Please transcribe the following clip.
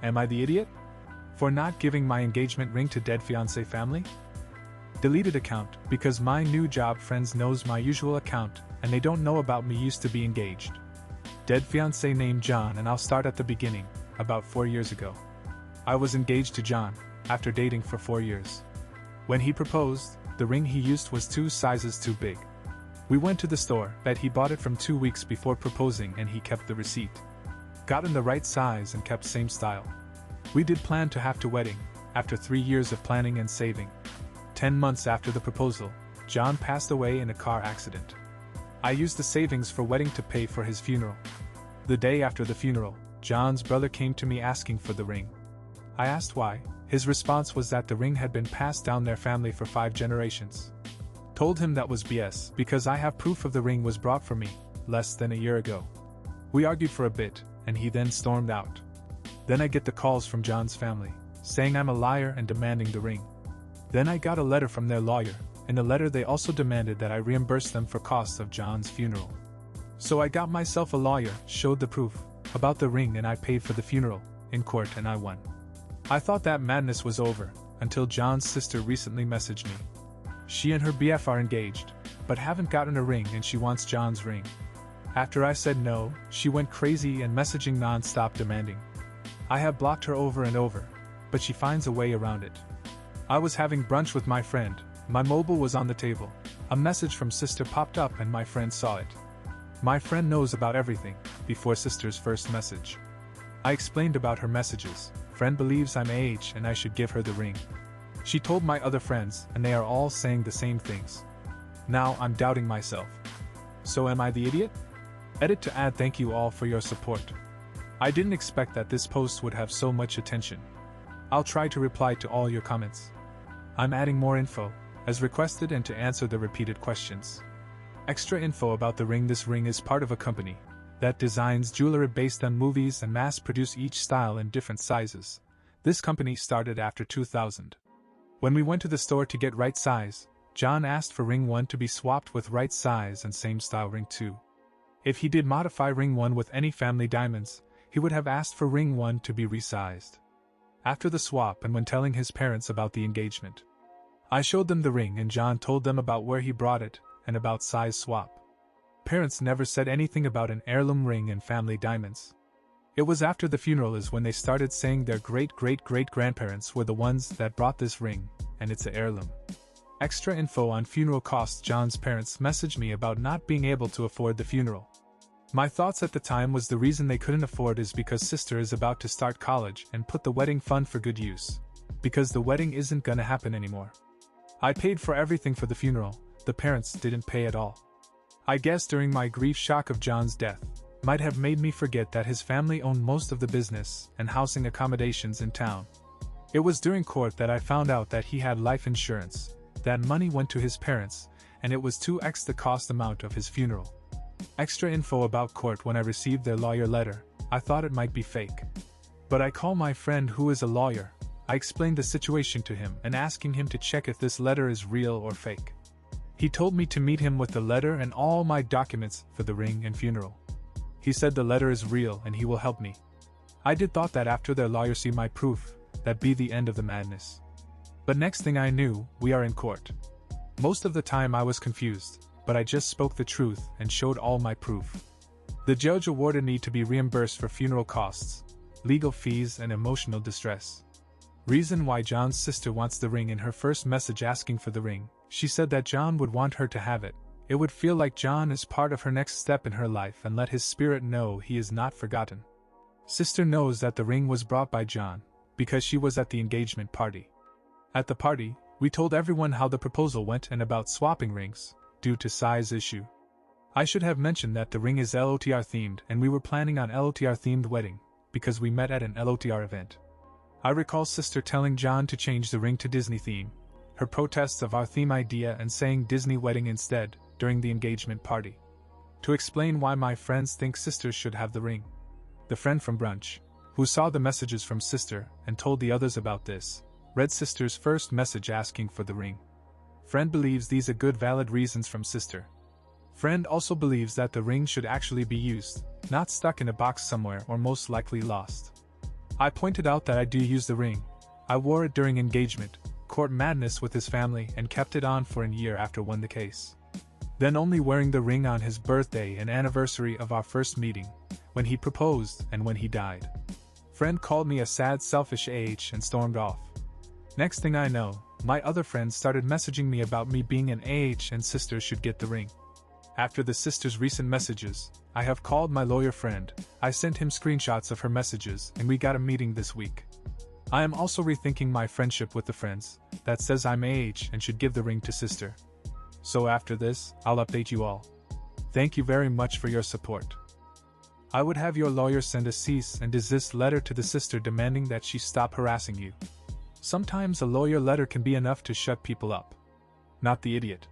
Am I the idiot? For not giving my engagement ring to dead fiancé family? Deleted account, because my new job friends knows my usual account, and they don't know about me used to be engaged. Dead fiancé named John, and I'll start at the beginning, about 4 years ago. I was engaged to John, after dating for 4 years. When he proposed, the ring he used was 2 sizes too big. We went to the store, bet he bought it from 2 weeks before proposing, and he kept the receipt. Got in the right size and kept same style. We did plan to have to wedding, after 3 years of planning and saving. 10 months after the proposal, John passed away in a car accident. I used the savings for wedding to pay for his funeral. The day after the funeral, John's brother came to me asking for the ring. I asked why. His response was that the ring had been passed down their family for 5 generations. Told him that was BS because I have proof of the ring was brought for me, less than a year ago. We argued for a bit, and he then stormed out. Then I get the calls from John's family, saying I'm a liar and demanding the ring. Then I got a letter from their lawyer. In the letter they also demanded that I reimburse them for costs of John's funeral. So I got myself a lawyer, showed the proof about the ring, and I paid for the funeral in court, and I won. I thought that madness was over, until John's sister recently messaged me. She and her BF are engaged, but haven't gotten a ring, and she wants John's ring. After I said no, she went crazy and messaging non-stop demanding. I have blocked her over and over, but she finds a way around it. I was having brunch with my friend, my mobile was on the table. A message from sister popped up and my friend saw it. My friend knows about everything, before sister's first message. I explained about her messages. Friend believes I'm AH and I should give her the ring. She told my other friends, and they are all saying the same things. Now I'm doubting myself. So am I the idiot? Edit to add, thank you all for your support. I didn't expect that this post would have so much attention. I'll try to reply to all your comments. I'm adding more info, as requested, and to answer the repeated questions. Extra info about the ring. This ring is part of a company that designs jewelry based on movies and mass-produce each style in different sizes. This company started after 2000. When we went to the store to get right size, John asked for ring 1 to be swapped with right size and same style ring 2. If he did modify ring 1 with any family diamonds, he would have asked for ring 1 to be resized. After the swap, and when telling his parents about the engagement, I showed them the ring, and John told them about where he brought it and about size swap. Parents never said anything about an heirloom ring and family diamonds. It was after the funeral is when they started saying their great-great-great-grandparents were the ones that brought this ring, and it's a heirloom. Extra info on funeral costs. John's parents messaged me about not being able to afford the funeral. My thoughts at the time was the reason they couldn't afford is because sister is about to start college and put the wedding fund for good use. Because the wedding isn't gonna happen anymore. I paid for everything for the funeral, the parents didn't pay at all. I guess during my grief shock of John's death, might have made me forget that his family owned most of the business and housing accommodations in town. It was during court that I found out that he had life insurance, that money went to his parents, and it was 2x the cost amount of his funeral. Extra info about court. When I received their lawyer letter, I thought it might be fake. But I called my friend who is a lawyer. I explained the situation to him and asking him to check if this letter is real or fake. He told me to meet him with the letter and all my documents for the ring and funeral. He said the letter is real and he will help me. I did thought that after their lawyer see my proof, that'd be the end of the madness. But next thing I knew, we are in court. Most of the time I was confused, but I just spoke the truth and showed all my proof. The judge awarded me to be reimbursed for funeral costs, legal fees, and emotional distress. Reason why John's sister wants the ring. In her first message asking for the ring, she said that John would want her to have it. It would feel like John is part of her next step in her life and let his spirit know he is not forgotten. Sister knows that the ring was brought by John, because she was at the engagement party. At the party, we told everyone how the proposal went and about swapping rings, due to size issue. I should have mentioned that the ring is LOTR themed and we were planning on LOTR themed wedding, because we met at an LOTR event. I recall sister telling John to change the ring to Disney theme, her protests of our theme idea and saying Disney wedding instead, during the engagement party. To explain why my friends think sister should have the ring. The friend from brunch, who saw the messages from sister and told the others about this, read sister's first message asking for the ring. Friend believes these are good valid reasons from sister. Friend also believes that the ring should actually be used, not stuck in a box somewhere or most likely lost. I pointed out that I do use the ring. I wore it during engagement, court madness with his family, and kept it on for a year after won the case. Then only wearing the ring on his birthday and anniversary of our first meeting, when he proposed and when he died. Friend called me a sad selfish and stormed off. Next thing I know, my other friends started messaging me about me being an and sisters should get the ring. After the sisters' recent messages, I have called my lawyer friend, I sent him screenshots of her messages and we got a meeting this week. I am also rethinking my friendship with the friends that says I'm and should give the ring to sister. So after this, I'll update you all. Thank you very much for your support. I would have your lawyer send a cease and desist letter to the sister demanding that she stop harassing you. Sometimes a lawyer letter can be enough to shut people up. Not the idiot.